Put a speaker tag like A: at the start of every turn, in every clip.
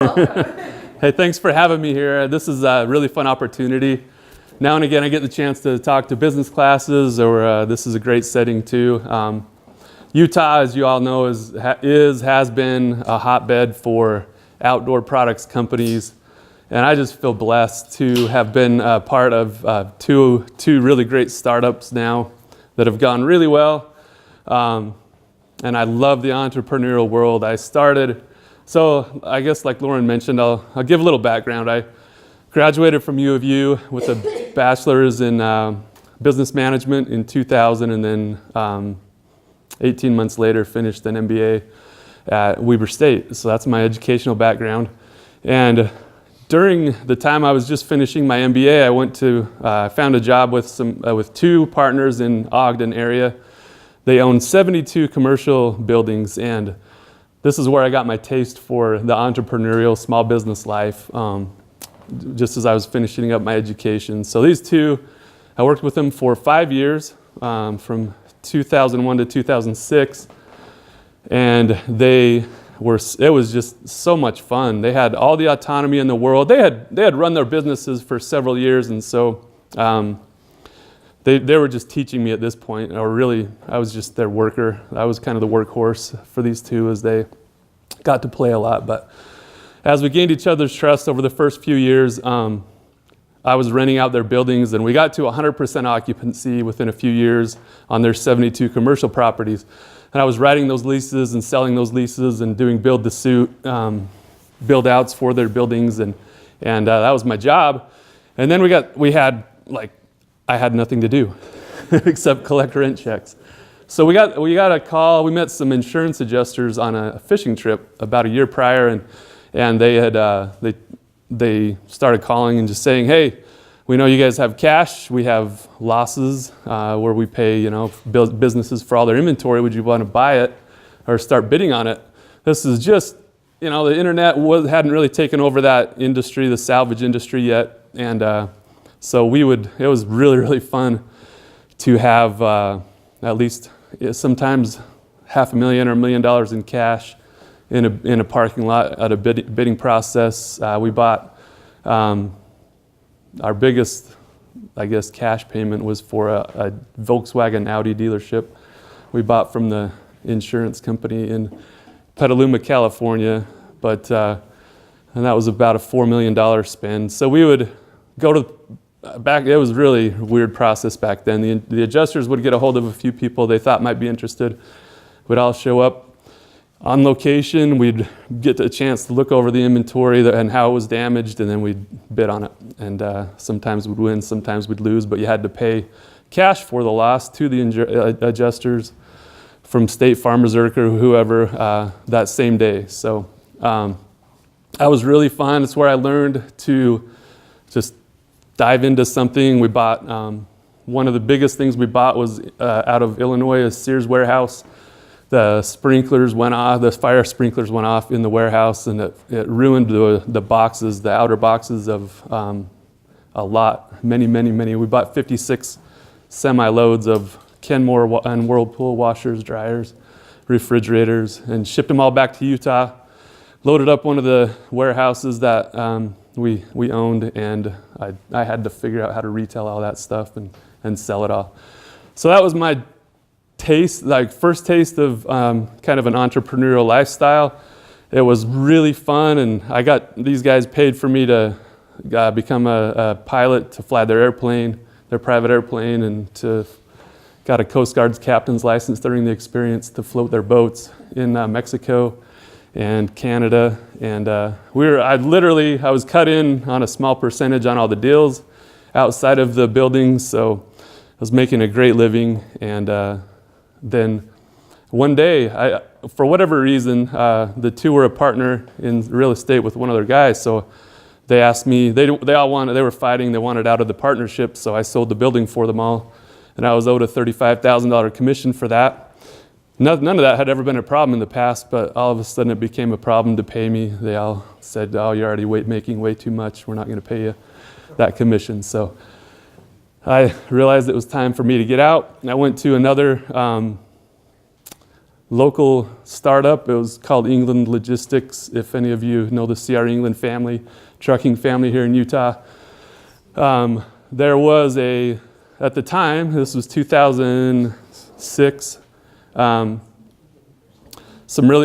A: Hey, thanks for having me here. This is a really fun opportunity. Now and again, I get the chance to talk to business classes, or this is a great setting too. Utah, as you all know, has been a hotbed for outdoor products companies, and I just feel blessed to have been a part of two really great startups now that have gone really well. And I love the entrepreneurial world. So I guess like Lauren mentioned, I'll give a little background. I graduated from U of U with a bachelor's in business management in 2000, and then 18 months later finished an MBA at Weber State. So that's my educational background. And during the time I was just finishing my MBA, I found a job with two partners in Ogden area. They own 72 commercial buildings, and this is where I got my taste for the entrepreneurial small business life, just as I was finishing up my education. So these two, I worked with them for 5 years, from 2001 to 2006, and it was just so much fun. They had all the autonomy in the world. They had run their businesses for several years, and so they were just teaching me at this point, or really, I was just their worker. I was kind of the workhorse for these two as they got to play a lot. But as we gained each other's trust over the first few years, I was renting out their buildings, and we got to 100% occupancy within a few years on their 72 commercial properties. And I was writing those leases and selling those leases and doing build-to-suit build-outs for their buildings, and that was my job. And then I had nothing to do except collect rent checks. So we got a call. We met some insurance adjusters on a fishing trip about a year prior, and they started calling and just saying, "Hey, we know you guys have cash. We have losses where we pay businesses for all their inventory. Would you want to buy it or start bidding on it?" This is just the internet hadn't really taken over that industry, the salvage industry yet, and so it was really, really fun to have at least sometimes $500,000 or $1 million in cash in a parking lot at a bidding process. We bought our biggest, I guess, cash payment was for a Volkswagen Audi dealership we bought from the insurance company in Petaluma, California, and that was about a $4 million spend. So we would go to it was really a weird process back then. The adjusters would get a hold of a few people they thought might be interested. We'd all show up on location. We'd get a chance to look over the inventory and how it was damaged, and then we'd bid on it. And sometimes we'd win, sometimes we'd lose, but you had to pay cash for the loss to the adjusters from State Farm or Zurich or whoever that same day. So that was really fun. It's where I learned to just dive into something. We bought, one of the biggest things we bought was out of Illinois, a Sears warehouse. The fire sprinklers went off in the warehouse, and it ruined the boxes, the outer boxes of a lot, many. We bought 56 semi-loads of Kenmore and Whirlpool washers, dryers, refrigerators, and shipped them all back to Utah. Loaded up one of the warehouses that we owned, and I had to figure out how to retail all that stuff and sell it all. So that was my first taste of kind of an entrepreneurial lifestyle. It was really fun, and I got these guys paid for me to become a pilot to fly their private airplane, and got a Coast Guard's captain's license during the experience to float their boats in Mexico and Canada, and I was cut in on a small percentage on all the deals outside of the buildings, so I was making a great living. And then one day, for whatever reason, the two were a partner in real estate with one other guy, so they asked me, they were fighting, they wanted out of the partnership, so I sold the building for them all, and I was owed a $35,000 commission for that. None of that had ever been a problem in the past, but all of a sudden it became a problem to pay me. They all said, "Oh, you're already making way too much. We're not going to pay you that commission." So I realized it was time for me to get out. And I went to another local startup. It was called England Logistics, if any of you know the C.R. England family, trucking family here in Utah. There was at the time, this was 2006, a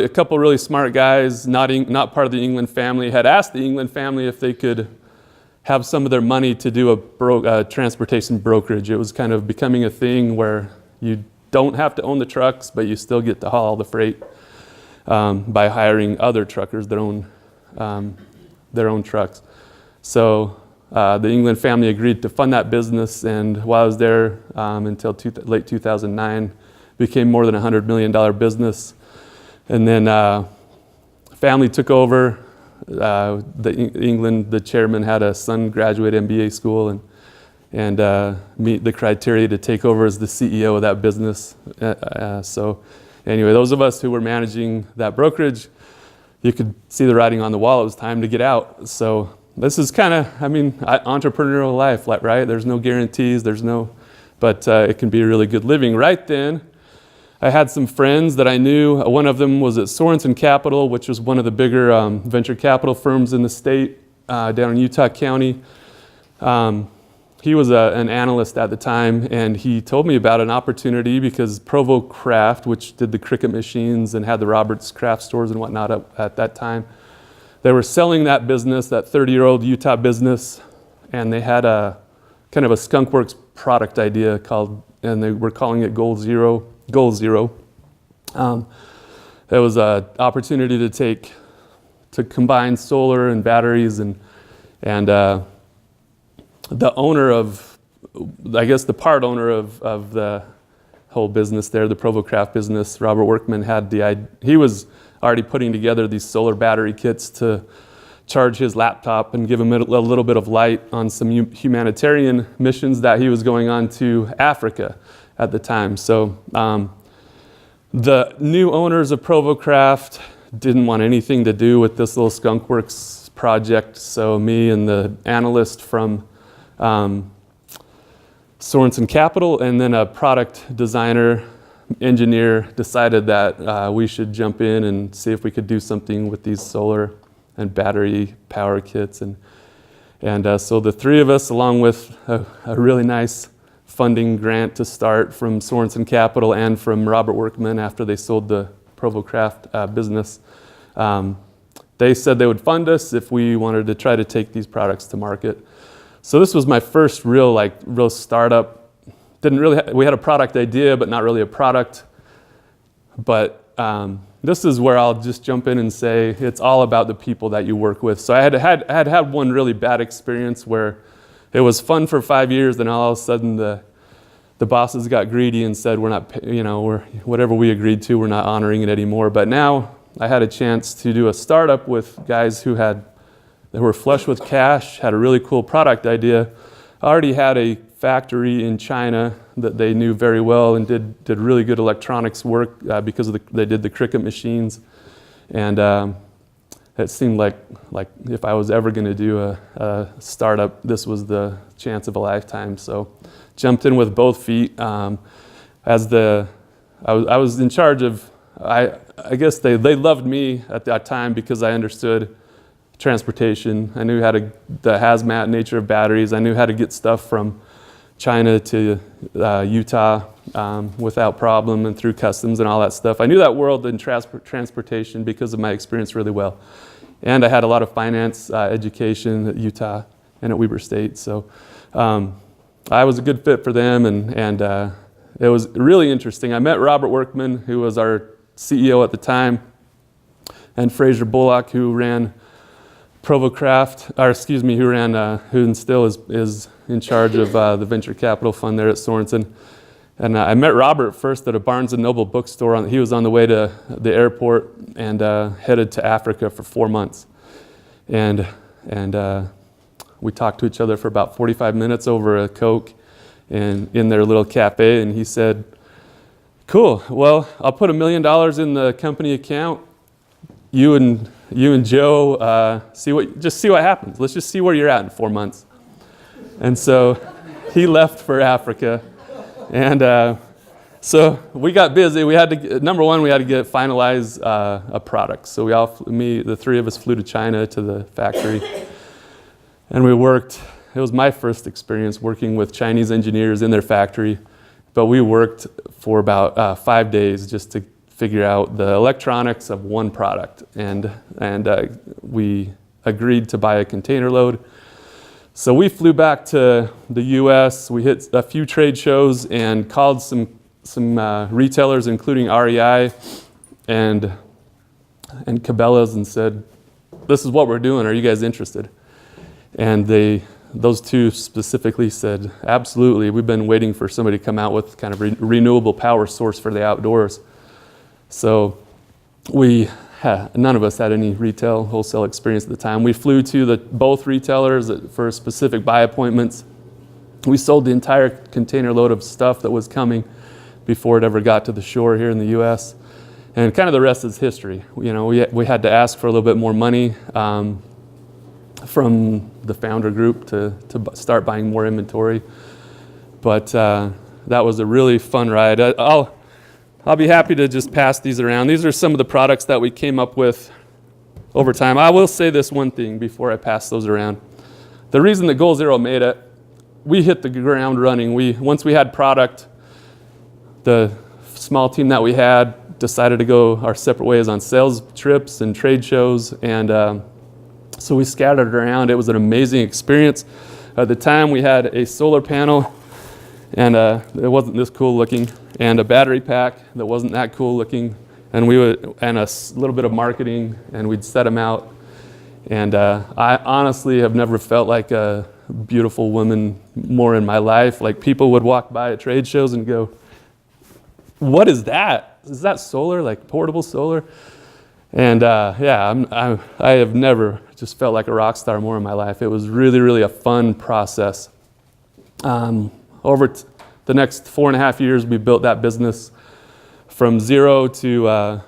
A: couple really smart guys, not part of the England family, had asked the England family if they could have some of their money to do a transportation brokerage. It was kind of becoming a thing where you don't have to own the trucks, but you still get to haul the freight by hiring other truckers that own their own trucks. So the England family agreed to fund that business, and while I was there until late 2009, became more than a $100 million business. And then family took over. The chairman had a son graduate MBA school and meet the criteria to take over as the CEO of that business. So anyway, those of us who were managing that brokerage, you could see the writing on the wall. It was time to get out. So this is kind of, entrepreneurial life, right? There's no guarantees, but it can be a really good living. Right then, I had some friends that I knew. One of them was at Sorensen Capital, which was one of the bigger venture capital firms in the state down in Utah County. He was an analyst at the time, and he told me about an opportunity because Provo Craft, which did the Cricut machines and had the Roberts craft stores and whatnot at that time, they were selling that business, that 30-year-old Utah business, and they had a kind of a skunkworks product idea and they were calling it Goal Zero. There was an opportunity to combine solar and batteries, and the owner of, the part owner of the whole business there, the Provo Craft business, Robert Workman, he was already putting together these solar battery kits to charge his laptop and give him a little bit of light on some humanitarian missions that he was going on to Africa at the time. So the new owners of Provo Craft didn't want anything to do with this little skunkworks project. So me and the analyst from Sorensen Capital and then a product designer, engineer decided that we should jump in and see if we could do something with these solar and battery power kits. And so the three of us, along with a really nice funding grant to start from Sorensen Capital and from Robert Workman after they sold the Provo Craft business, they said they would fund us if we wanted to try to take these products to market. So this was my first real startup. We had a product idea, but not really a product. But this is where I'll just jump in and say it's all about the people that you work with. So I had one really bad experience where it was fun for 5 years, then all of a sudden the bosses got greedy and said whatever we agreed to, we're not honoring it anymore. But now I had a chance to do a startup with guys who were flush with cash, had a really cool product idea, already had a factory in China that they knew very well and did really good electronics work because they did the Cricut machines. And it seemed like if I was ever going to do a startup, this was the chance of a lifetime. So jumped in with both feet. I was in charge of, I guess they loved me at that time because I understood transportation. I knew the hazmat nature of batteries. I knew how to get stuff from China to Utah without problem and through customs and all that stuff. I knew that world in transportation because of my experience really well. And I had a lot of finance education at Utah and at Weber State. So I was a good fit for them, and it was really interesting. I met Robert Workman, who was our CEO at the time, and Fraser Bullock, who ran Provo Craft, who still is in charge of the venture capital fund there at Sorensen. And I met Robert first at a Barnes & Noble bookstore. He was on the way to the airport and headed to Africa for 4 months. And we talked to each other for about 45 minutes over a Coke and in their little cafe. And he said, "Cool, well, I'll put $1 million in the company account. You and Joe, see what happens. Let's just see where you're at in 4 months." And so he left for Africa, and So we got busy. We had to, number one, we had to finalize a product. So the three of us flew to China to the factory, and we worked. It was my first experience working with Chinese engineers in their factory, but we worked for about 5 days just to figure out the electronics of one product, and we agreed to buy a container load. So we flew back to the U.S. We hit a few trade shows and called some retailers, including REI and Cabela's, and said, "This is what we're doing. Are you guys interested?" And those two specifically said, "Absolutely. We've been waiting for somebody to come out with kind of renewable power source for the outdoors." So none of us had any retail wholesale experience at the time. We flew to both retailers for specific buy appointments. We sold the entire container load of stuff that was coming before it ever got to the shore here in the U.S. And kind of the rest is history. You know, we had to ask for a little bit more money from the founder group to start buying more inventory. But that was a really fun ride. I'll be happy to just pass these around. These are some of the products that we came up with over time. I will say this one thing before I pass those around. The reason that Goal Zero made it, we hit the ground running. Once we had product, the small team that we had decided to go our separate ways on sales trips and trade shows, and so we scattered around. It was an amazing experience. At the time, we had a solar panel, and it wasn't this cool looking, and a battery pack that wasn't that cool looking, and a little bit of marketing, and we'd set them out. And I honestly have never felt like a beautiful woman more in my life. Like, people would walk by at trade shows and go, "What is that? Is that solar, like portable solar?" And I have never just felt like a rock star more in my life. It was really, really a fun process. Over the next 4.5 years, we built that business from zero to about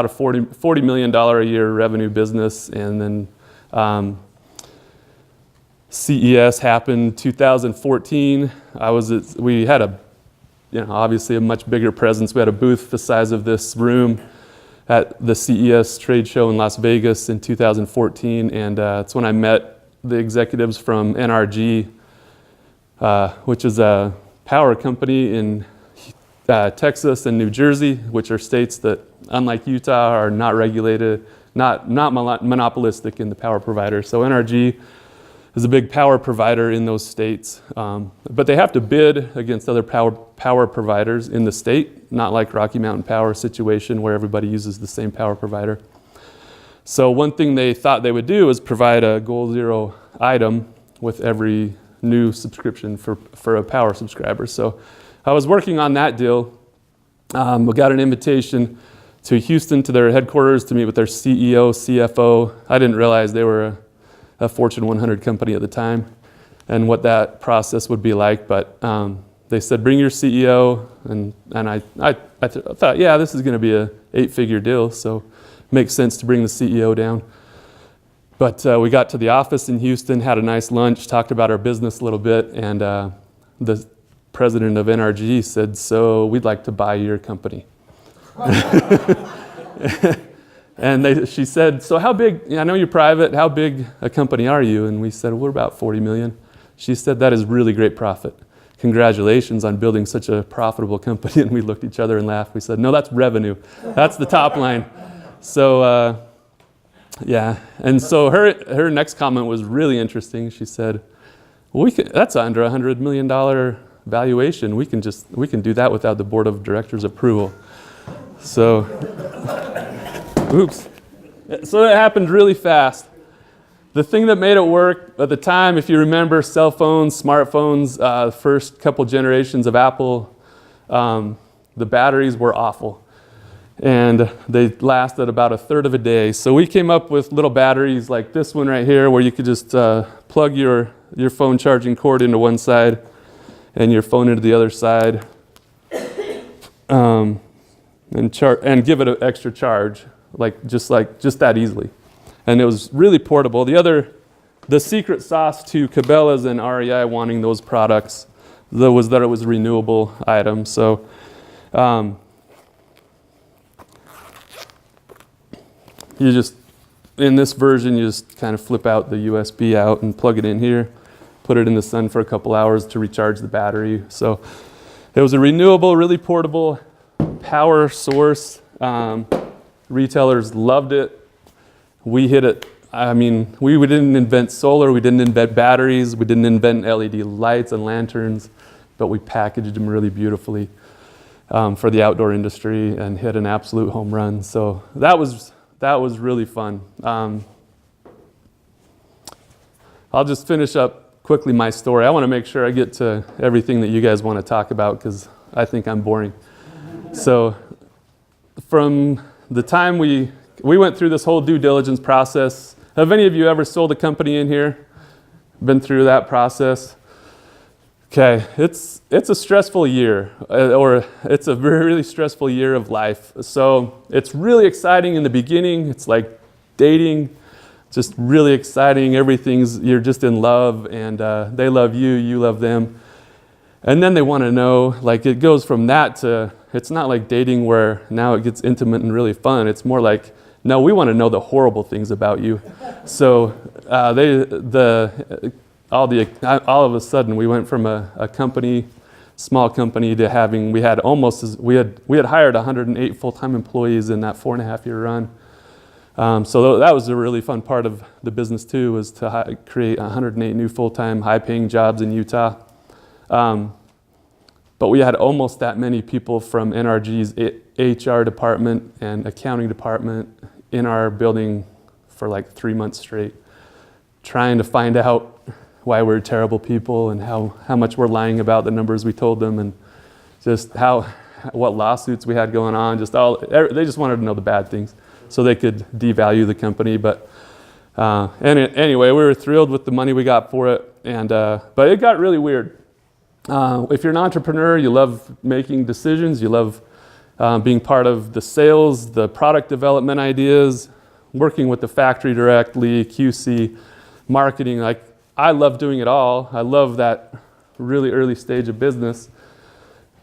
A: a $40 million a year revenue business. And then CES happened 2014. We had obviously a much bigger presence. We had a booth the size of this room at the CES trade show in Las Vegas in 2014, and it's when I met the executives from NRG, which is a power company in Texas and New Jersey, which are states that, unlike Utah, are not regulated, not monopolistic in the power provider. So NRG is a big power provider in those states, but they have to bid against other power providers in the state, not like Rocky Mountain Power situation where everybody uses the same power provider. So one thing they thought they would do is provide a Goal Zero item with every new subscription for a power subscriber. So I was working on that deal. We got an invitation to Houston to their headquarters to meet with their CEO, CFO. I didn't realize they were a Fortune 100 company at the time and what that process would be like, but they said, "Bring your CEO," and I thought, yeah, this is going to be a 8-figure deal, so it makes sense to bring the CEO down. But we got to the office in Houston, had a nice lunch, talked about our business a little bit, and the president of NRG said, "So we'd like to buy your company." And she said, "So how big, I know you're private, how big a company are you?" And we said, "We're about 40 million. She said, "That is really great profit. Congratulations on building such a profitable company." And we looked at each other and laughed. We said, "No, that's revenue. That's the top line." So, and so her next comment was really interesting. She said, "Well, that's under $100 million valuation. We can do that without the board of directors approval." So, oops. So that happened really fast. The thing that made it work at the time, if you remember cell phones, smartphones, first couple generations of Apple, the batteries were awful. And they lasted about a third of a day. So we came up with little batteries like this one right here, where you could just plug your phone charging cord into one side and your phone into the other side, and give it an extra charge, just that easily. And it was really portable. The secret sauce to Cabela's and REI wanting those products was that it was a renewable item. So you just, in this version, you just kind of flip out the USB out and plug it in here, put it in the sun for a couple hours to recharge the battery. So it was a renewable, really portable power source. Retailers loved it. We hit it. I mean, we didn't invent solar, we didn't invent batteries, we didn't invent LED lights and lanterns, but we packaged them really beautifully for the outdoor industry and hit an absolute home run. So that was really fun. I'll just finish up quickly my story. I want to make sure I get to everything that you guys want to talk about because I think I'm boring. So from the time we went through this whole due diligence process. Have any of you ever sold a company in here? Been through that process? Okay, it's a stressful year, or it's a really stressful year of life. So it's really exciting in the beginning. It's like dating, just really exciting. You're just in love, and they love you, you love them. And then they want to know, like it goes from that to, it's not like dating where now it gets intimate and really fun. It's more like, no, we want to know the horrible things about you. So all of a sudden we went from a company, small company, to having, we had hired 108 full-time employees in that 4.5-year run. So that was a really fun part of the business too, was to create 108 new full-time, high-paying jobs in Utah. But we had almost that many people from NRG's HR department and accounting department in our building for like 3 months straight, trying to find out why we're terrible people and how much we're lying about the numbers we told them, and just what lawsuits we had going on. They just wanted to know the bad things so they could devalue the company. But anyway, we were thrilled with the money we got for it, and but it got really weird. If you're an entrepreneur, you love making decisions, you love being part of the sales, the product development ideas, working with the factory directly, QC, marketing. Like, I love doing it all. I love that really early stage of business.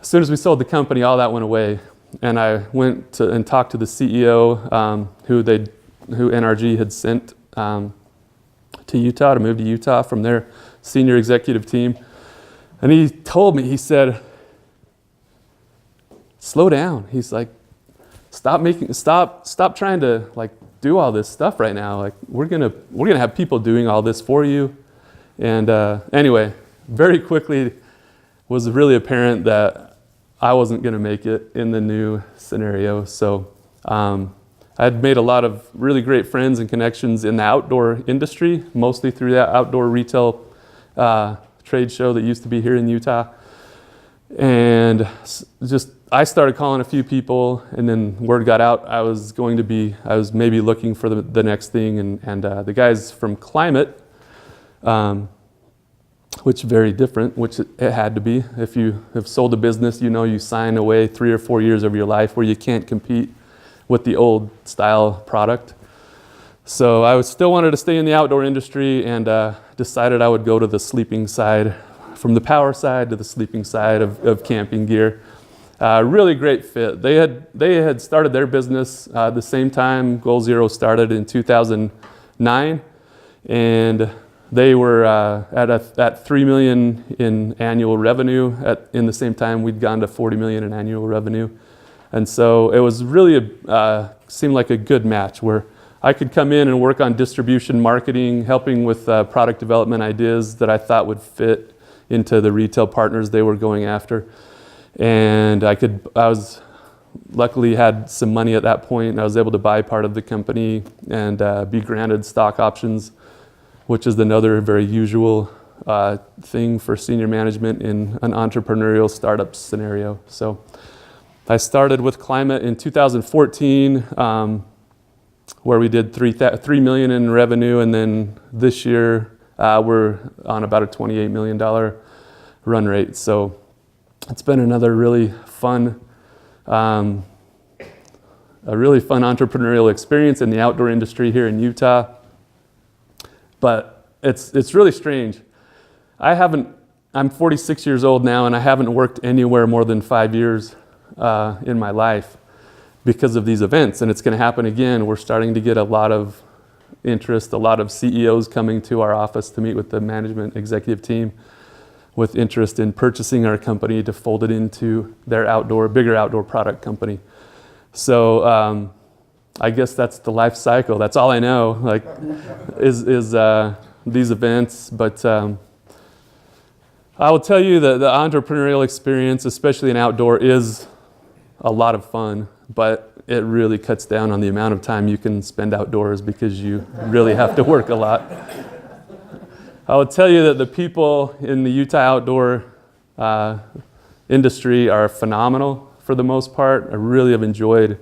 A: As soon as we sold the company, all that went away. And I went and talked to the CEO who NRG had sent to Utah, to move to Utah from their senior executive team. And he told me, he said, slow down. He's like, stop trying to like do all this stuff right now. Like, we're gonna have people doing all this for you. And anyway, very quickly was really apparent that I wasn't gonna make it in the new scenario. So I'd made a lot of really great friends and connections in the outdoor industry, mostly through that outdoor retail trade show that used to be here in Utah. And I started calling a few people, and then word got out I was maybe looking for the next thing, and the guys from Klymit, which very different, which it had to be. If you have sold a business, you sign away 3 or 4 years of your life where you can't compete with the old style product. So I still wanted to stay in the outdoor industry, and decided I would go to the sleeping side, from the power side to the sleeping side of camping gear. Really great fit. They had started their business the same time Goal Zero started in 2009, and they were at $3 million in annual revenue. In the same time, we'd gone to $40 million in annual revenue, and so it was really seemed like a good match where I could come in and work on distribution, marketing, helping with product development ideas that I thought would fit into the retail partners they were going after. And I was luckily had some money at that point, and I was able to buy part of the company and be granted stock options, which is another very usual thing for senior management in an entrepreneurial startup scenario. So I started with Klymit in 2014, where we did $3 million in revenue, and then this year we're on about a $28 million run rate. So it's been another really fun, entrepreneurial experience in the outdoor industry here in Utah. But it's really strange. I haven't I'm 46 years old now, and I haven't worked anywhere more than 5 years in my life because of these events, and it's going to happen again. We're starting to get a lot of interest, a lot of CEOs coming to our office to meet with the management executive team with interest in purchasing our company to fold it into their bigger outdoor product company. So I guess that's the life cycle. That's all I know, like, is these events. But I will tell you that the entrepreneurial experience, especially in outdoor, is a lot of fun, but it really cuts down on the amount of time you can spend outdoors because you really have to work a lot. I will tell you that the people in the Utah outdoor industry are phenomenal for the most part. I really have enjoyed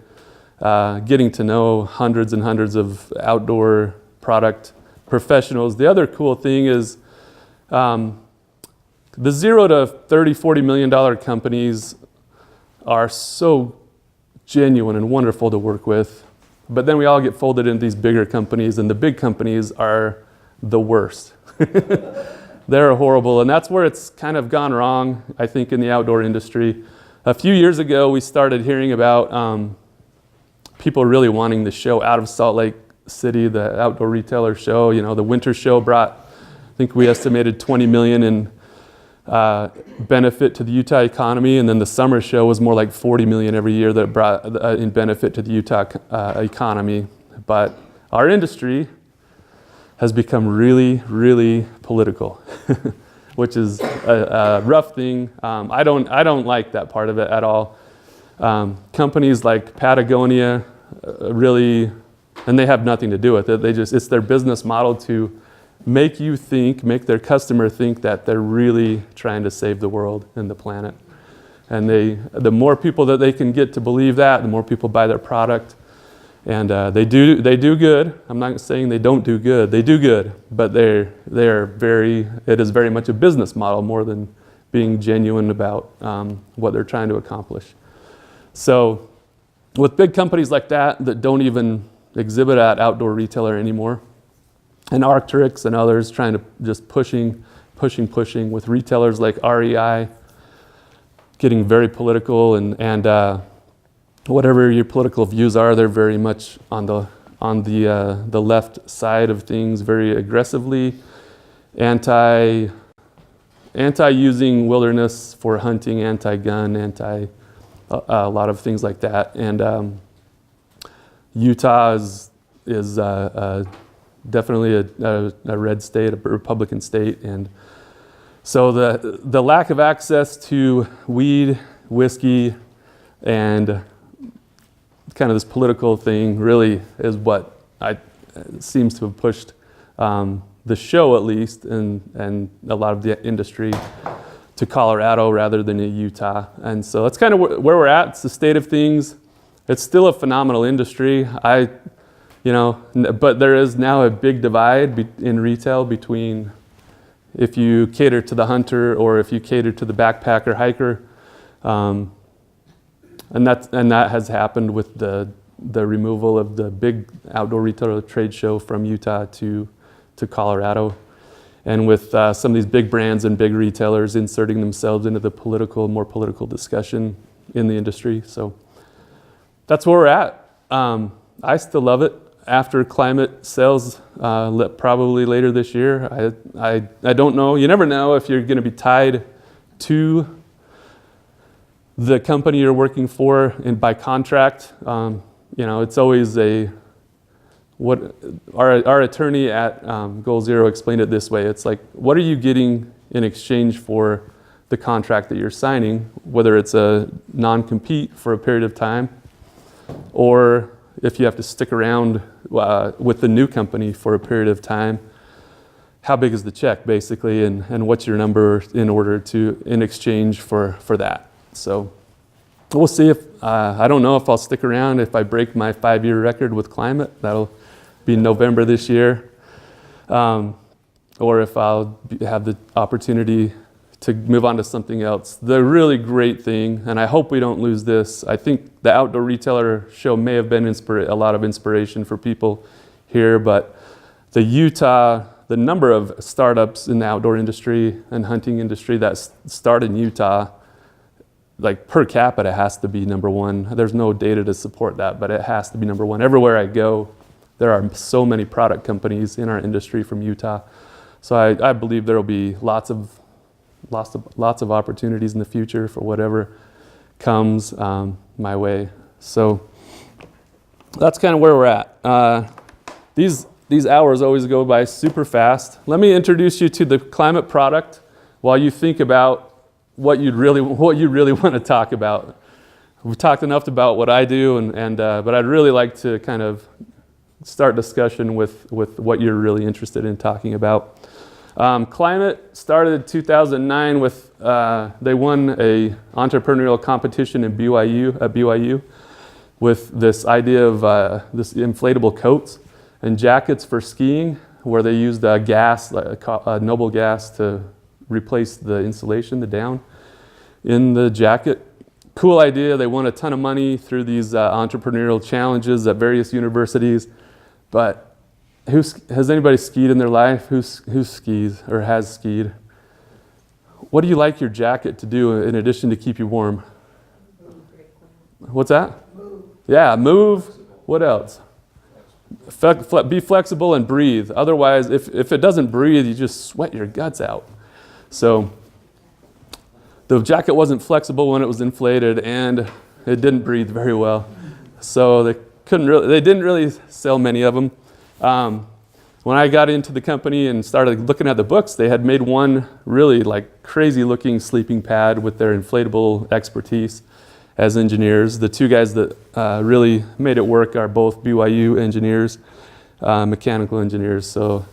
A: getting to know hundreds and hundreds of outdoor product professionals. The other cool thing is the $0 to $30-40 million companies are so genuine and wonderful to work with, but then we all get folded into these bigger companies, and the big companies are the worst. They're horrible, and that's where it's kind of gone wrong, I think, in the outdoor industry. A few years ago, we started hearing about people really wanting the show out of Salt Lake City, the outdoor retailer show. You know, the winter show brought, I think we estimated $20 million in benefit to the Utah economy, and then the summer show was more like $40 million every year that brought in benefit to the Utah economy. But our industry has become really, really political, which is a rough thing. I don't like that part of it at all. Companies like Patagonia really, and they have nothing to do with it. It's their business model to make their customer think that they're really trying to save the world and the planet. And the more people that they can get to believe that, the more people buy their product. And they do good. I'm not saying they don't do good. They do good, but it is very much a business model more than being genuine about what they're trying to accomplish. So with big companies like that don't even exhibit at Outdoor Retailer anymore, and Arc'teryx and others trying to just pushing with retailers like REI getting very political and whatever your political views are, they're very much on the left side of things, very aggressively anti-using wilderness for hunting, anti-gun, a lot of things like that. And Utah is definitely a red state, a Republican state, and so the lack of access to weed, whiskey, and kind of this political thing really is what seems to have pushed the show, at least, and a lot of the industry to Colorado rather than Utah. And so that's kind of where we're at. It's the state of things. It's still a phenomenal industry. But there is now a big divide in retail between if you cater to the hunter or if you cater to the backpacker hiker. And that has happened with the removal of the big outdoor retailer trade show from Utah to Colorado, and with some of these big brands and big retailers inserting themselves into the more political discussion in the industry. So that's where we're at. I still love it. After Klymit sells, probably later this year, I don't know. You never know if you're going to be tied to the company you're working for and by contract. It's always what our attorney at Goal Zero explained it this way. It's like, what are you getting in exchange for the contract that you're signing, whether it's a non-compete for a period of time, or if you have to stick around with the new company for a period of time, how big is the check basically, and what's your number in exchange for that. So we'll see if, I don't know if I'll stick around if I break my 5-year record with Klymit. That'll be November this year. Or if I'll have the opportunity to move on to something else. The really great thing, and I hope we don't lose this, I think the Outdoor Retailer show may have been a lot of inspiration for people here, but the the number of startups in the outdoor industry and hunting industry that start in Utah, like per capita has to be number one. There's no data to support that, but it has to be number one. Everywhere I go, there are so many product companies in our industry from Utah. So I believe there will be lots of opportunities in the future for whatever comes my way. So that's kind of where we're at. These hours always go by super fast. Let me introduce you to the Klymit product while you think about what you really want to talk about. We've talked enough about what I do, but I'd really like to kind of start discussion with what you're really interested in talking about. Klymit started in 2009 with, they won a entrepreneurial competition at BYU with this idea of this inflatable coats and jackets for skiing, where they used gas, noble gas, to replace the insulation, the down in the jacket. Cool idea. They won a ton of money through these entrepreneurial challenges at various universities. But has anybody skied in their life? Who skis or has skied? What do you like your jacket to do in addition to keep you warm? What's that? Move. Yeah, move. What else? Be flexible and breathe. Otherwise, if it doesn't breathe, you just sweat your guts out. So the jacket wasn't flexible when it was inflated, and it didn't breathe very well. So they didn't really sell many of them. When I got into the company and started looking at the books, they had made one really like crazy looking sleeping pad with their inflatable expertise as engineers. The two guys that really made it work are both BYU engineers, mechanical engineers. So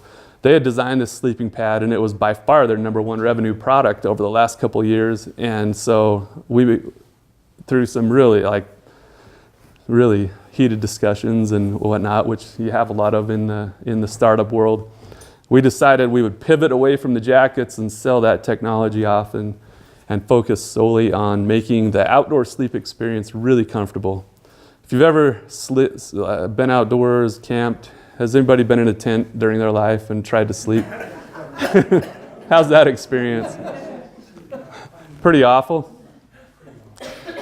A: they had designed this sleeping pad, and it was by far their number one revenue product over the last couple of years. And so we, through some really heated discussions and whatnot, which you have a lot of in the startup world, we decided we would pivot away from the jackets and sell that technology off and focus solely on making the outdoor sleep experience really comfortable. If you've ever been outdoors, camped, has anybody been in a tent during their life and tried to sleep? How's that experience? Pretty awful,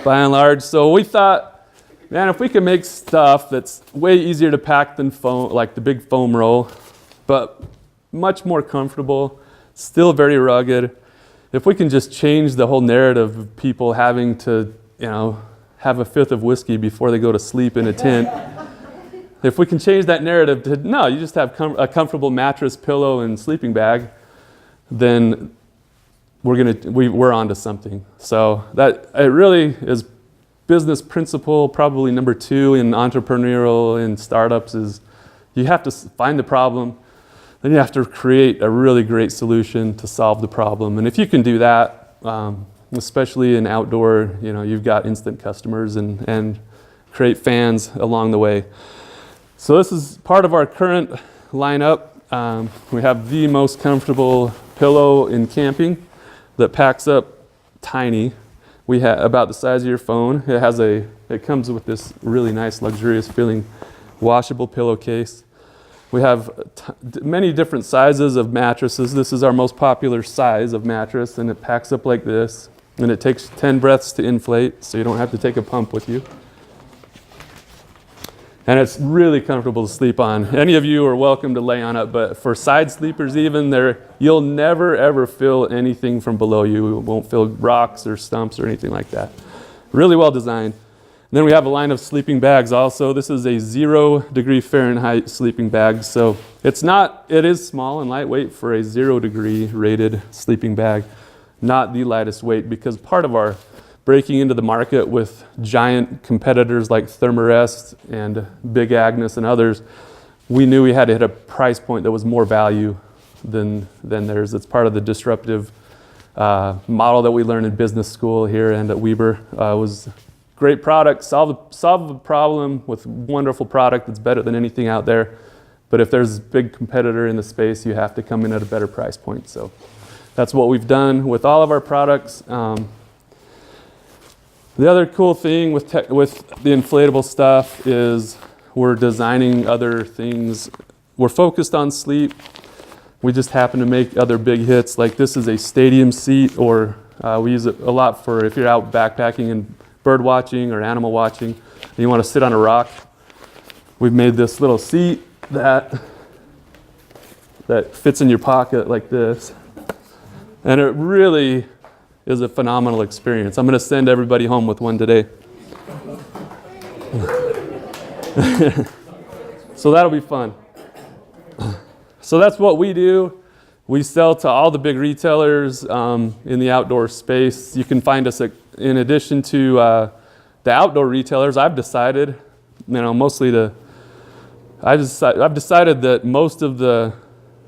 A: by and large. So we thought, man, if we could make stuff that's way easier to pack than foam, like the big foam roll, but much more comfortable, still very rugged. If we can just change the whole narrative of people having to, have a fifth of whiskey before they go to sleep in a tent. If we can change that narrative to, no, you just have a comfortable mattress, pillow, and sleeping bag, then we're onto something. So that it really is business principle, probably number 2 in entrepreneurial and startups, is you have to find the problem, then you have to create a really great solution to solve the problem. And if you can do that, especially in outdoor, you've got instant customers and create fans along the way. So this is part of our current lineup. We have the most comfortable pillow in camping that packs up tiny. We have about the size of your phone. It comes with this really nice, luxurious feeling washable pillowcase. We have many different sizes of mattresses. This is our most popular size of mattress, and it packs up like this. And it takes 10 breaths to inflate, so you don't have to take a pump with you. And it's really comfortable to sleep on. Any of you are welcome to lay on it, but for side sleepers even, you'll never ever feel anything from below you. You won't feel rocks or stumps or anything like that. Really well designed. And then we have a line of sleeping bags also. This is a 0 degree Fahrenheit sleeping bag. So it is small and lightweight for a 0 degree rated sleeping bag. Not the lightest weight, because part of our breaking into the market with giant competitors like Thermarest and Big Agnes and others, we knew we had to hit a price point that was more value than theirs. It's part of the disruptive model that we learned in business school here and at Weber. Was great product, solve a problem with wonderful product that's better than anything out there. But if there's a big competitor in the space, you have to come in at a better price point. So that's what we've done with all of our products. The other cool thing with the inflatable stuff is we're designing other things. We're focused on sleep, We just happen to make other big hits. Like this is a stadium seat, or we use it a lot for if you're out backpacking and bird watching or animal watching, and you want to sit on a rock. We've made this little seat that fits in your pocket like this. And it really is a phenomenal experience. I'm going to send everybody home with one today. So that'll be fun. So that's what we do. We sell to all the big retailers in the outdoor space. You can find us in addition to the outdoor retailers. I've decided, I've decided that most of the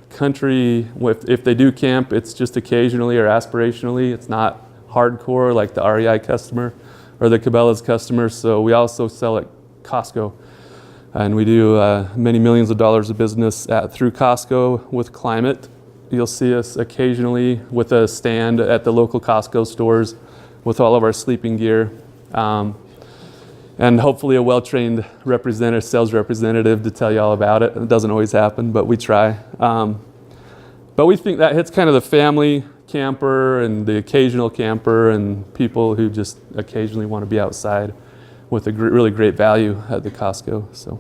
A: country, if they do camp, it's just occasionally or aspirationally. It's not hardcore like the REI customer or the Cabela's customer. So we also sell at Costco. And we do many millions of dollars of business through Costco with Klymit. You'll see us occasionally with a stand at the local Costco stores with all of our sleeping gear. And hopefully a well-trained sales representative to tell you all about it. It doesn't always happen, but we try. But we think that hits kind of the family camper and the occasional camper and people who just occasionally want to be outside with a really great value at the Costco. So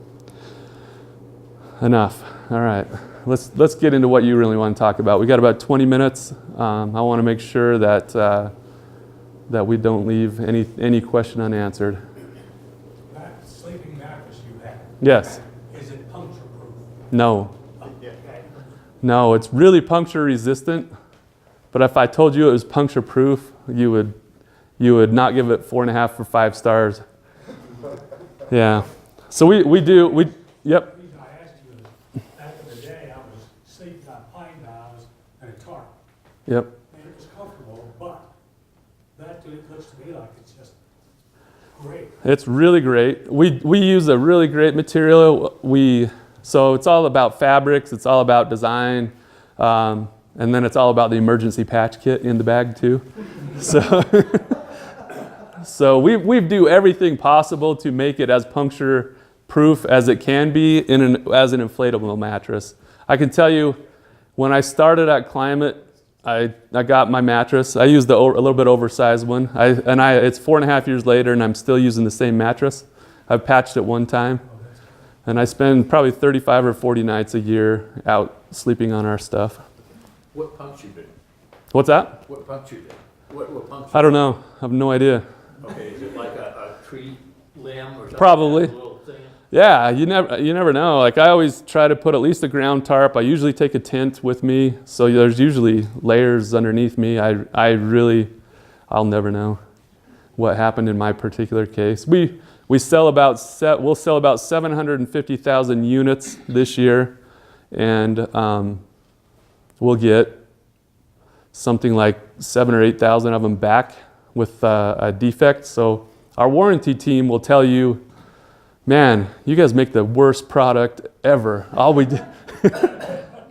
A: enough. All right, let's get into what you really want to talk about. We got about 20 minutes. I want to make sure that we don't leave any question unanswered.
B: That sleeping mattress you have.
A: Yes.
B: Is it puncture proof?
A: No.
B: Okay.
A: No, it's really puncture resistant. But if I told you it was puncture proof, you would not give it 4.5 or 5 stars. Yeah. So we yep.
B: The reason I asked you is, back in the day, I was sleeping on pine boughs and a tarp.
A: Yep.
B: And it was comfortable, but that looks to me like it's just great.
A: It's really great. We use a really great material. So it's all about fabrics. It's all about design. And then it's all about the emergency patch kit in the bag too. So we do everything possible to make it as puncture proof as it can be as an inflatable mattress. I can tell you, when I started at Klymit, I got my mattress. I used a little bit oversized one. It's 4.5 years later, and I'm still using the same mattress. I've patched it one time, and I spend probably 35 or 40 nights a year out sleeping on our stuff.
C: What puncture did?
A: What's that?
C: What puncture did? What puncture?
A: I don't know. I have no idea.
C: Okay, is it like a tree limb or something?
A: Probably.
C: Like a little thing?
A: Yeah, you never know. Like I always try to put at least a ground tarp. I usually take a tent with me, so there's usually layers underneath me. I'll never know what happened in my particular case. We'll sell about 750,000 units this year, and we'll get something like 7,000 or 8,000 of them back with a defect. So our warranty team will tell you, man, you guys make the worst product ever. All we do.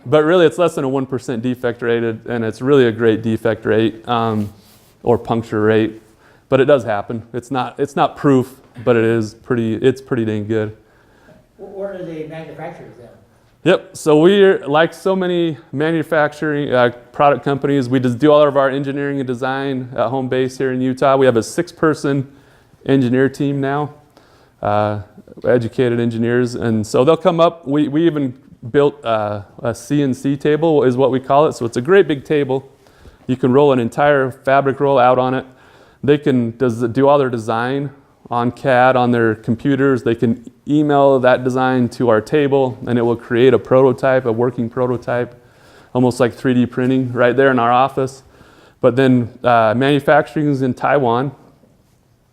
A: But really it's less than a 1% defect rate, and it's really a great defect rate or puncture rate. But it does happen. It's not proof, but it's pretty dang good.
D: Where do they manufacture them?
A: Yep, so we're like so many manufacturing product companies. We just do all of our engineering and design at home base here in Utah. We have a 6-person engineer team now, educated engineers. And so they'll come up. We even built a CNC table is what we call it. So it's a great big table. You can roll an entire fabric roll out on it. They can do all their design on CAD on their computers. They can email that design to our table, and it will create a prototype, a working prototype, almost like 3D printing right there in our office. But then manufacturing is in Taiwan.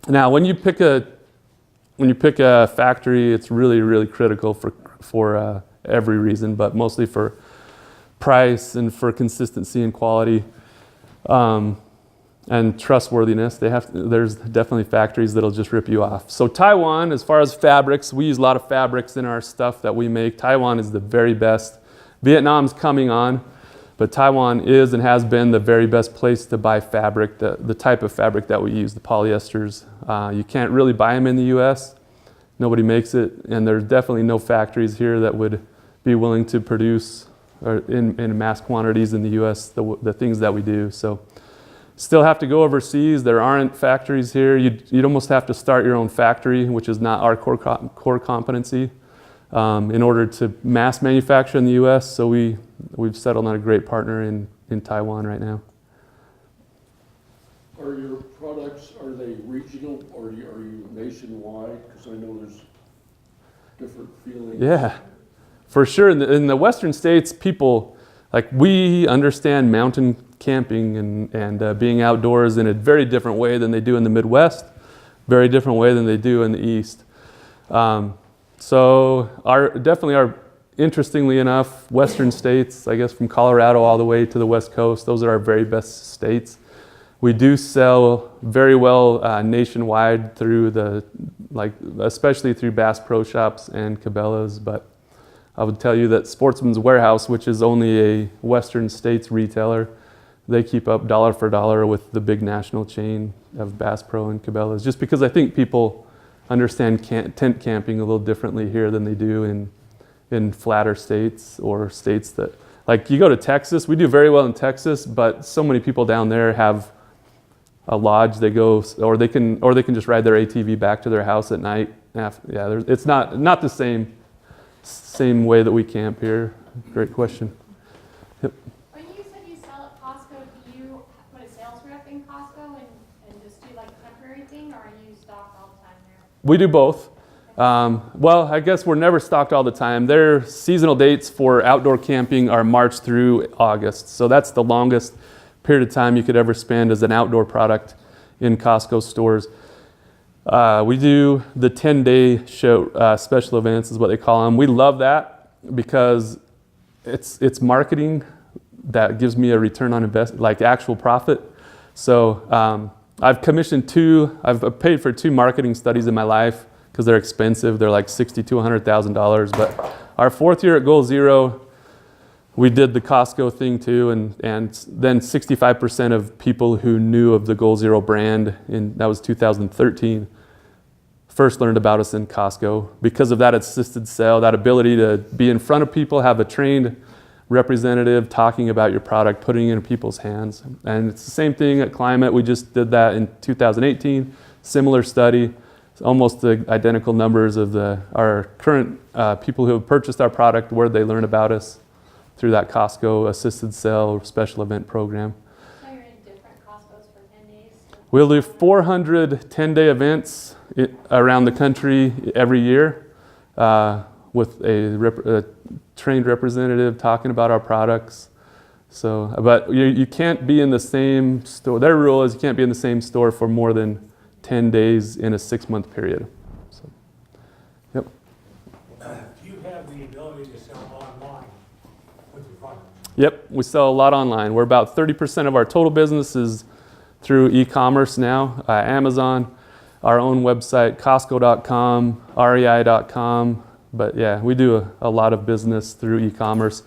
A: Now, when you pick a factory, it's really, really critical for every reason, but mostly for price and for consistency and quality. And trustworthiness. There's definitely factories that'll just rip you off. So Taiwan, as far as fabrics, we use a lot of fabrics in our stuff that we make. Taiwan is the very best. Vietnam's coming on, but Taiwan is and has been the very best place to buy fabric, the type of fabric that we use, the polyesters. You can't really buy them in the US. Nobody makes it, and there's definitely no factories here that would be willing to produce or in mass quantities in the U.S., the things that we do. So still have to go overseas. There aren't factories here. You'd almost have to start your own factory, which is not our core competency, in order to mass manufacture in the U.S. So we've settled on a great partner in Taiwan right now.
E: Are your products, are they regional or are you nationwide? Because I know there's different feelings.
A: Yeah, for sure. In the Western states, people, like, we understand mountain camping and being outdoors in a very different way than they do in the Midwest, very different way than they do in the East. So interestingly enough, Western states, I guess from Colorado all the way to the West Coast, those are our very best states. We do sell very well nationwide through especially through Bass Pro Shops and Cabela's, but I would tell you that Sportsman's Warehouse, which is only a Western states retailer, they keep up dollar for dollar with the big national chain of Bass Pro and Cabela's, just because I think people understand tent camping a little differently here than they do in flatter states or states that, like, you go to Texas, we do very well in Texas, but so many people down there have a lodge they go, or they can just ride their ATV back to their house at night. Yeah, it's not the same way that we camp here. Great question. Yep.
F: When you said you sell at Costco, do you put a sales rep in Costco and just do like a temporary thing, or are you stocked all the time there?
A: We do both. Well, I guess we're never stocked all the time. Their seasonal dates for outdoor camping are March through August, so that's the longest period of time you could ever spend as an outdoor product in Costco stores. We do the 10-day show, special events is what they call them. We love that because it's marketing that gives me a return on investment, like actual profit. So I've paid for 2 marketing studies in my life because they're expensive. They're like $60,000 to $100,000. But our 4th year at Goal Zero, we did the Costco thing too, and then 65% of people who knew of the Goal Zero brand, that was 2013, first learned about us in Costco. Because of that assisted sale, that ability to be in front of people, have a trained representative talking about your product, putting it in people's hands. And it's the same thing at Klymit. We just did that in 2018, similar study. It's almost the identical numbers of our current people who have purchased our product, where they learn about us through that Costco assisted sale special event program.
F: So you're in different Costco's for 10 days?
A: We'll do 400 10-day events around the country every year with a trained representative talking about our products. So, but you can't be in the same store. Their rule is you can't be in the same store for more than 10 days in a 6-month period. So, yep.
B: Do you have the ability to sell online with your product?
A: Yep, we sell a lot online. We're about 30% of our total business is through e-commerce now, Amazon, our own website, Costco.com, REI.com. But yeah, we do a lot of business through e-commerce.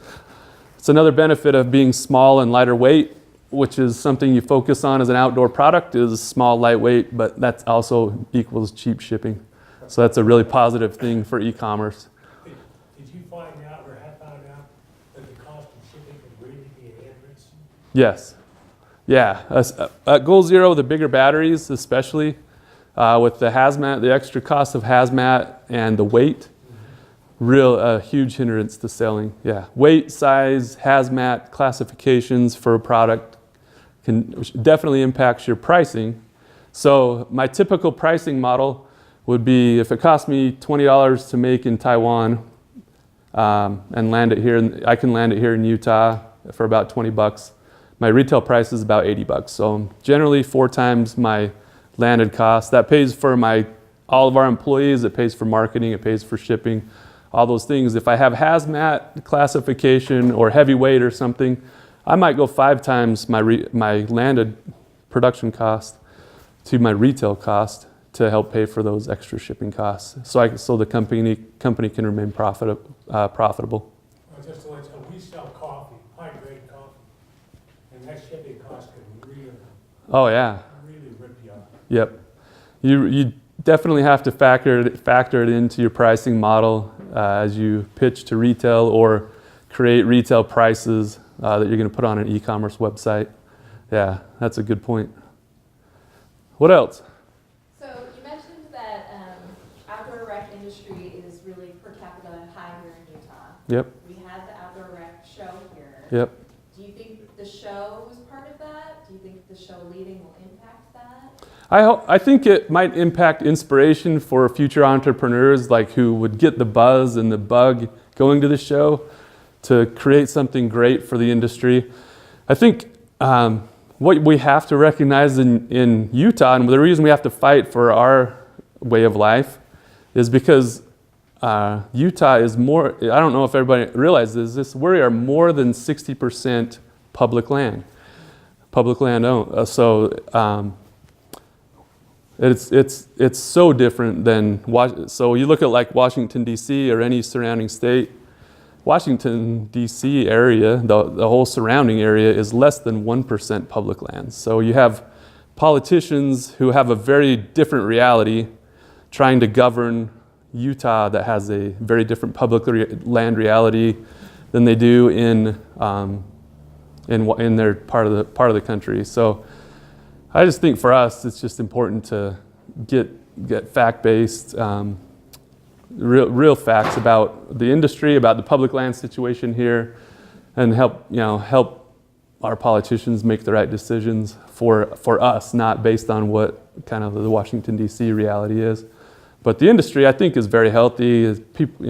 A: It's another benefit of being small and lighter weight, which is something you focus on as an outdoor product, is small, lightweight, but that also equals cheap shipping. So that's a really positive thing for e-commerce.
B: Did you find out or have found out that the cost of shipping could really be a hindrance?
A: Yes. Yeah. At Goal Zero, the bigger batteries, especially with the hazmat, the extra cost of hazmat and the weight, a huge hindrance to selling. Yeah. Weight, size, hazmat, classifications for a product definitely impacts your pricing. So my typical pricing model would be, if it cost me $20 to make in Taiwan and land it here, I can land it here in Utah for about $20. My retail price is about $80. So generally 4 times my landed cost. That pays for all of our employees, it pays for marketing, it pays for shipping, all those things. If I have hazmat classification or heavyweight or something, I might go 5 times my landed production cost to my retail cost to help pay for those extra shipping costs, so the company can remain profitable.
B: Well, just to let you know, we sell coffee, high-grade coffee, and that shipping cost can really rip you off.
A: Yep. You definitely have to factor it into your pricing model as you pitch to retail or create retail prices that you're going to put on an e-commerce website. Yeah, that's a good point. What else?
G: So you mentioned that outdoor rec industry is really per capita high here in Utah.
A: Yep,
G: We had the outdoor rec show here.
A: yep.
G: Do you think the show was part of that? Do you think the show leading will impact that?
A: I think it might impact inspiration for future entrepreneurs, like who would get the buzz and the bug going to the show to create something great for the industry. I think what we have to recognize in Utah, and the reason we have to fight for our way of life, is because Utah is more, I don't know if everybody realizes this, we are more than 60% public land. Public land owned. It's so different than, so you look at like Washington, D.C. or any surrounding state, Washington, D.C. area, the whole surrounding area is less than 1% public land. So you have politicians who have a very different reality trying to govern Utah that has a very different public land reality than they do in their part of the country. So I just think for us, it's just important to get fact-based, real facts about the industry, about the public land situation here, and help our politicians make the right decisions for us, not based on what kind of the Washington D.C. reality is. But the industry, I think, is very healthy. People,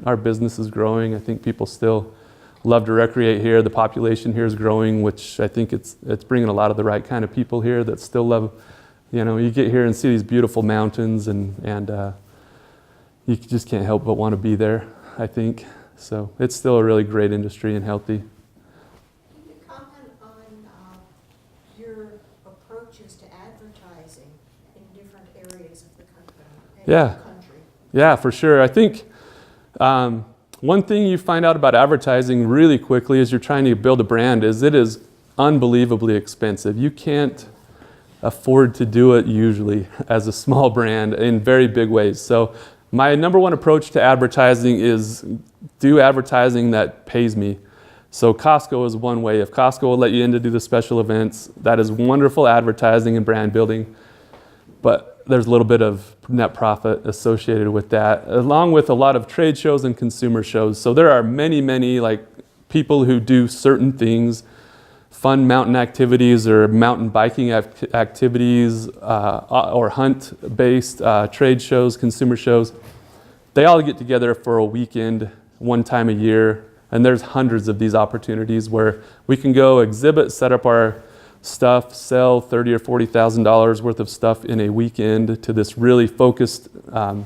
A: our business is growing. I think people still love to recreate here. The population here is growing, which I think it's bringing a lot of the right kind of people here that still love, you get here and see these beautiful mountains and you just can't help but want to be there, I think. So it's still a really great industry and healthy.
H: Can you comment on your approaches to advertising in different areas of the country?
A: Yeah, for sure. I think one thing you find out about advertising really quickly as you're trying to build a brand is it is unbelievably expensive. You can't afford to do it usually as a small brand in very big ways. So my number one approach to advertising is do advertising that pays me. So Costco is one way. If Costco will let you in to do the special events, that is wonderful advertising and brand building. But there's a little bit of net profit associated with that, along with a lot of trade shows and consumer shows. So there are many like people who do certain things, fun mountain activities or mountain biking activities or hunt-based trade shows, consumer shows. They all get together for a weekend, one time a year, and there's hundreds of these opportunities where we can go exhibit, set up our stuff, sell $30,000 or $40,000 worth of stuff in a weekend to this really focused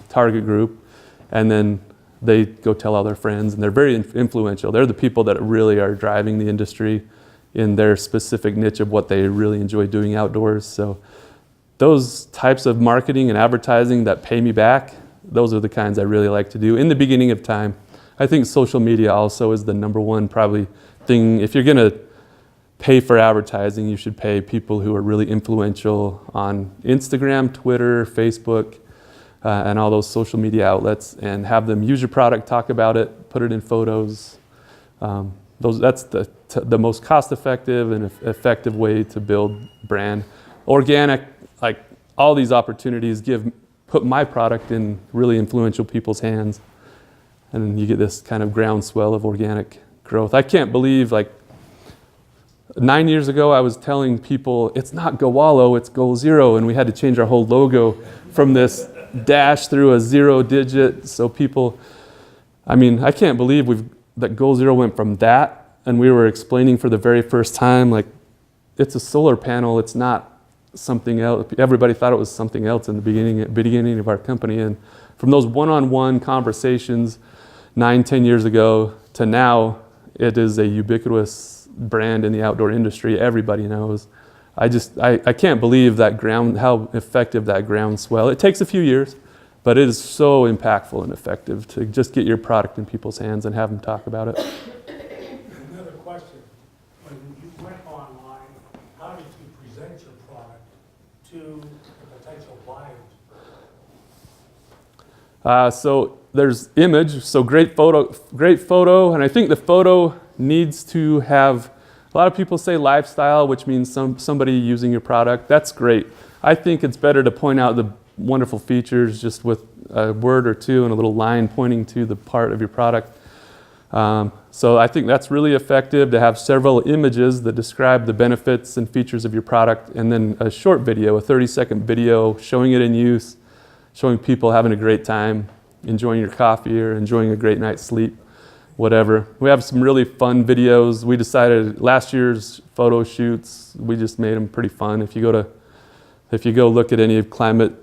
A: target group, and then they go tell all their friends, and they're very influential. They're the people that really are driving the industry in their specific niche of what they really enjoy doing outdoors. So those types of marketing and advertising that pay me back, those are the kinds I really like to do in the beginning of time. I think social media also is the number one probably thing. If you're going to pay for advertising, you should pay people who are really influential on Instagram, Twitter, Facebook, and all those social media outlets, and have them use your product, talk about it, put it in photos. That's the most cost-effective and effective way to build brand. Organic, like all these opportunities put my product in really influential people's hands, and then you get this kind of groundswell of organic growth. I can't believe, like, 9 years ago, I was telling people, it's not Go Wallow, it's Go Zero, and we had to change our whole logo from this dash through a 0 digit. So people, I can't believe that Go Zero went from that, and we were explaining for the very first time, like, it's a solar panel, it's not something else. Everybody thought it was something else in the beginning of our company. And from those one-on-one conversations 9-10 years ago to now, it is a ubiquitous brand in the outdoor industry. Everybody knows. I can't believe how effective that groundswell. It takes a few years, but it is so impactful and effective to just get your product in people's hands and have them talk about it.
B: Another question, when you went online, how did you present your product to the potential buyers?
A: So there's image, so great photo, and I think the photo needs to have, a lot of people say lifestyle, which means somebody using your product. That's great. I think it's better to point out the wonderful features just with a word or two and a little line pointing to the part of your product. So I think that's really effective, to have several images that describe the benefits and features of your product, and then a short video, a 30-second video showing it in use, showing people having a great time, enjoying your coffee or enjoying a great night's sleep, whatever. We have some really fun videos. We decided last year's photo shoots, we just made them pretty fun. If you go look at any of Klymit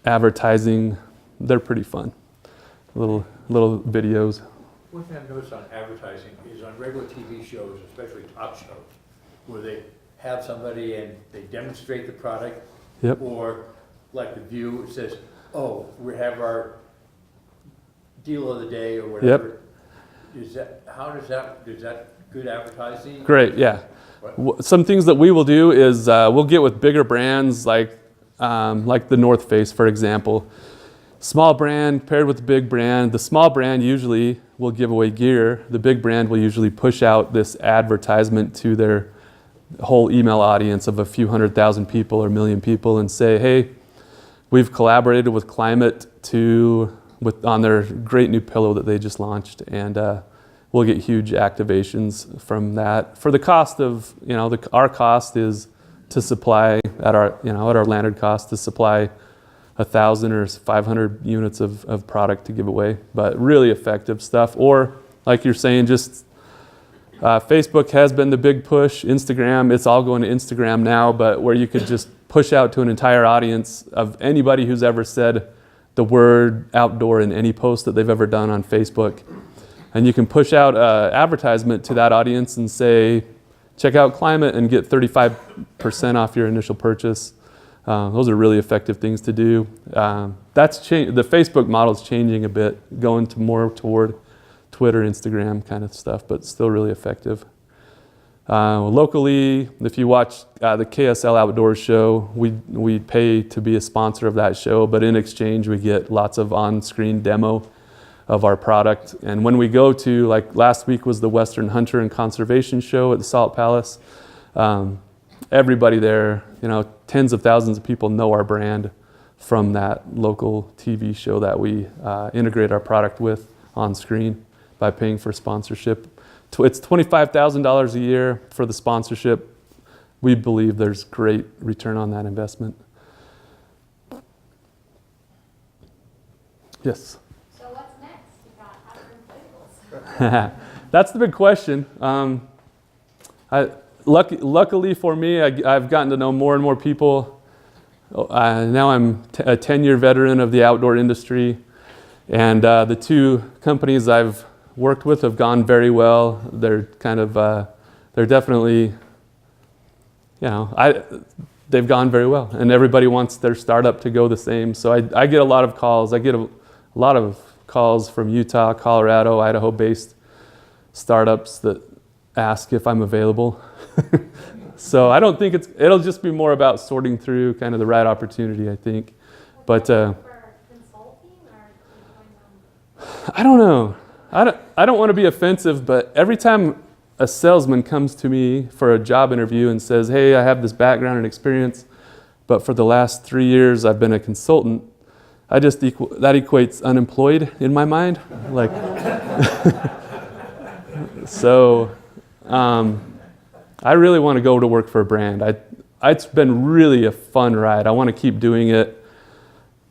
A: advertising, they're pretty fun. Little videos.
C: One thing I've noticed on advertising is on regular TV shows, especially talk shows, where they have somebody and they demonstrate the product.
A: Yep.
C: Or like The View, it says, oh, we have our deal of the day or whatever. Is that good advertising?
A: Great, yeah.
C: What?
A: Some things that we will do is we'll get with bigger brands like the North Face, for example. Small brand paired with a big brand. The small brand usually will give away gear. The big brand will usually push out this advertisement to their whole email audience of a few 100,000 people or 1 million people and say, hey, we've collaborated with Klymit on their great new pillow that they just launched, and we'll get huge activations from that. For the cost of, our cost is to supply at our landed cost to supply 1,000 or 500 units of product to give away, but really effective stuff. Or like you're saying, just Facebook has been the big push. Instagram, it's all going to Instagram now, but where you could just push out to an entire audience of anybody who's ever said the word outdoor in any post that they've ever done on Facebook. And you can push out an advertisement to that audience and say, check out Klymit and get 35% off your initial purchase. Those are really effective things to do. The Facebook model is changing a bit, going to more toward Twitter, Instagram kind of stuff, but still really effective. Locally, if you watch the KSL Outdoors show, we pay to be a sponsor of that show, but in exchange we get lots of on-screen demo of our product. And when we go to, like last week was the Western Hunter and Conservation Show at the Salt Palace, everybody there, tens of thousands of people know our brand from that local TV show that we integrate our product with on screen by paying for sponsorship. It's $25,000 a year for the sponsorship. We believe there's great return on that investment. Yes?
F: So what's next? You got outdoor inflatables.
A: That's the big question. Luckily for me, I've gotten to know more and more people. Now I'm a 10-year veteran of the outdoor industry, and the two companies I've worked with have gone very well. They're they're definitely, they've gone very well, and everybody wants their startup to go the same. So I get a lot of calls. I get a lot of calls from Utah, Colorado, Idaho-based startups that ask if I'm available. So I don't think it'll just be more about sorting through kind of the right opportunity, I think. But
F: For consulting or
A: I don't know. I don't want to be offensive, but every time a salesman comes to me for a job interview and says, hey, I have this background and experience, but for the last 3 years I've been a consultant, that equates unemployed in my mind. Like, so I really want to go to work for a brand. It's been really a fun ride. I want to keep doing it.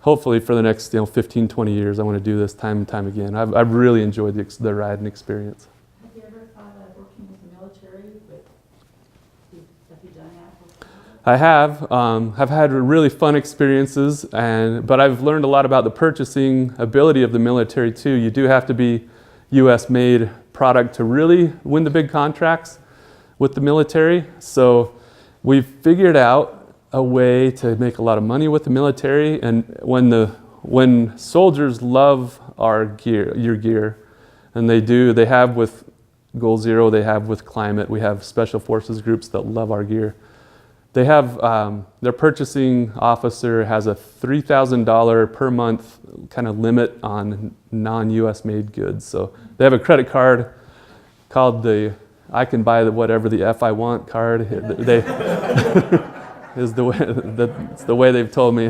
A: Hopefully for the next 15, 20 years, I want to do this time and time again. I've really enjoyed the ride and experience.
I: Have you ever thought of working with the military? Have you done that before?
A: I have. I've had really fun experiences, but I've learned a lot about the purchasing ability of the military too. You do have to be U.S.-made product to really win the big contracts with the military. So we've figured out a way to make a lot of money with the military, and when soldiers love your gear, and they have with Goal Zero, they have with Klymit, we have special forces groups that love our gear. they have their purchasing officer has a $3,000 per month kind of limit on non-U.S. made goods. So they have a credit card called the "I can buy whatever the F I want" card. They is that's the way they've told me.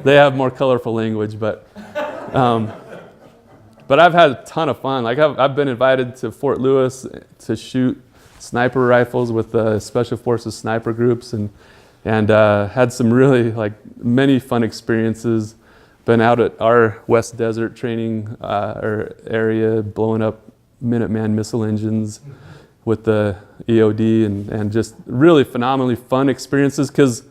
A: They have more colorful language, but I've had a ton of fun. Like I've been invited to Fort Lewis to shoot sniper rifles with the Special Forces sniper groups, and had some really many fun experiences. Been out at our West Desert training area, blowing up Minuteman missile engines with the EOD, and just really phenomenally fun experiences, because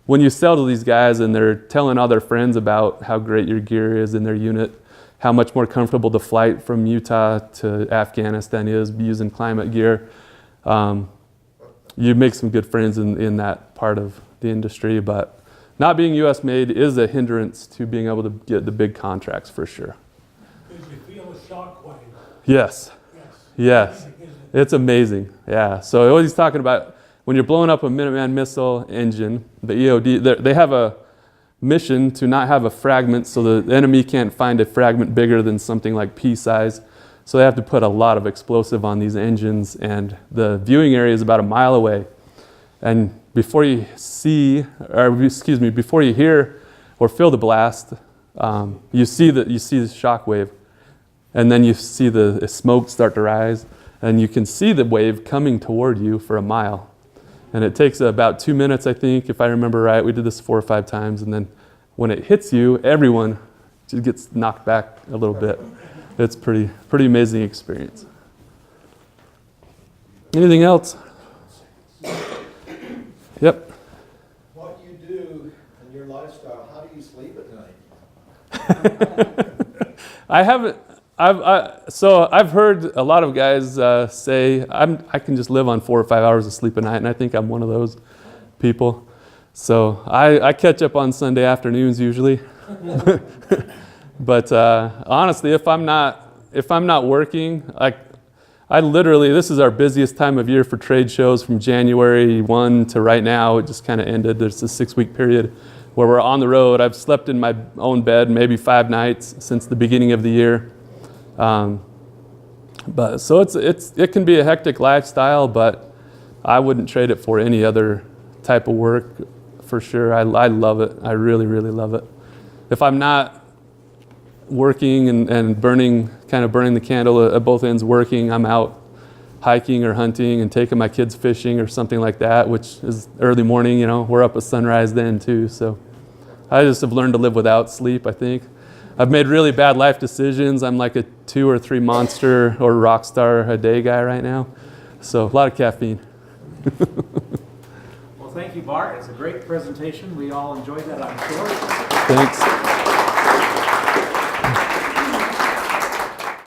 A: when you sell to these guys and they're telling all their friends about how great your gear is in their unit, how much more comfortable the flight from Utah to Afghanistan is using Klymit gear, you make some good friends in that part of the industry. But not being U.S. made is a hindrance to being able to get the big contracts for sure.
B: Did you feel a shockwave?
A: Yes. Yes. It's amazing. Yeah. So what he's talking about, when you're blowing up a Minuteman missile engine, the EOD, they have a mission to not have a fragment, so the enemy can't find a fragment bigger than something like pea size. So they have to put a lot of explosive on these engines, and the viewing area is about a mile away. And before you hear or feel the blast, you see the shock wave, and then you see the smoke start to rise, and you can see the wave coming toward you for a mile. And it takes about 2 minutes, I think, if I remember right. We did this 4 or 5 times, and then when it hits you, everyone just gets knocked back a little bit. It's pretty amazing experience. Anything else? Yep.
J: What you do in your lifestyle, how do you sleep at night?
A: I haven't. I've heard a lot of guys say I can just live on 4 or 5 hours of sleep a night, and I think I'm one of those people. So I catch up on Sunday afternoons usually. But honestly, if I'm not working, I literally, this is our busiest time of year for trade shows from January 1 to right now. It just kind of ended. There's a 6-week period where we're on the road. I've slept in my own bed maybe 5 nights since the beginning of the year. But so it can be a hectic lifestyle, but I wouldn't trade it for any other type of work for sure. I love it. I really, really love it. If I'm not working and burning the candle at both ends working, I'm out hiking or hunting and taking my kids fishing or something like that, which is early morning, we're up at sunrise then too. So I just have learned to live without sleep, I think. I've made really bad life decisions. I'm like a 2 or 3 monster or rock star a day guy right now. So a lot of caffeine.
K: Well, thank you, Bart. It's a great presentation. We all enjoyed that, I'm sure.
A: Thanks.